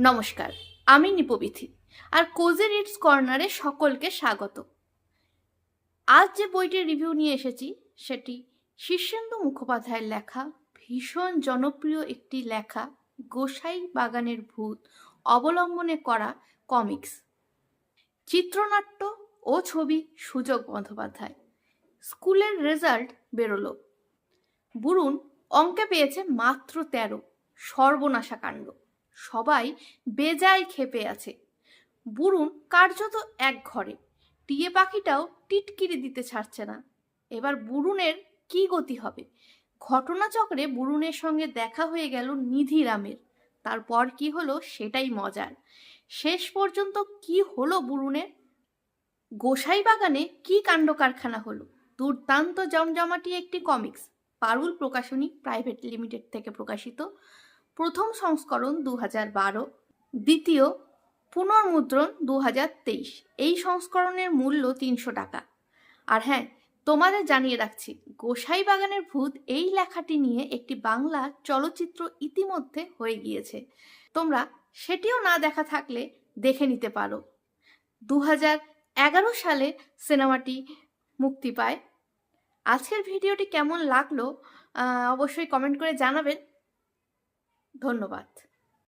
নমস্কার, আমি নিপবিথি আর cosy reads কর্নারে সকলকে স্বাগত। আজ যে বইটির রিভিউ নিয়ে এসেছি সেটি শীর্ষেন্দু মুখোপাধ্যায়ের লেখা ভীষণ জনপ্রিয় একটি লেখা গোসাই বাগানের ভূত অবলম্বনে করা কমিক্স। চিত্রনাট্য ও ছবি সুজয় বন্দ্যোপাধ্যায়। স্কুলের রেজাল্ট বেরোলো, বুরুন অঙ্কে পেয়েছে মাত্র 13। সর্বনাশা কাণ্ড, সবাই বেজায় ক্ষেপে আছে। বুরুন কার্যত এক ঘরে, টিয়ে পাখিটাও টিটকিরি দিতে ছাড়ছে না। এবার বুরুনের কি গতি হবে? ঘটনাচক্রে বুরুনের সঙ্গে দেখা হয়ে গেল নিধিরামের। তারপর কি হলো সেটাই মজার। শেষ পর্যন্ত কি হলো বুরুনের? গোসাই বাগানে কি কাণ্ড কারখানা হলো? দুর্দান্ত জমজমাটি একটি কমিক্স, পারুল প্রকাশনী প্রাইভেট লিমিটেড থেকে প্রকাশিত। প্রথম সংস্করণ 2012, দ্বিতীয় পুনর্মুদ্রণ 2023। এই সংস্করণের মূল্য 300 টাকা। আর হ্যাঁ, তোমাদের জানিয়ে রাখছি, গোসাই বাগানের ভূত এই লেখাটি নিয়ে একটি বাংলা চলচ্চিত্র ইতিমধ্যে হয়ে গিয়েছে। তোমরা সেটিও না দেখা থাকলে দেখে নিতে পারো। 2011 সালে সিনেমাটি মুক্তি পায়। আজকের ভিডিওটি কেমন লাগলো অবশ্যই কমেন্ট করে জানাবেন। ধন্যবাদ।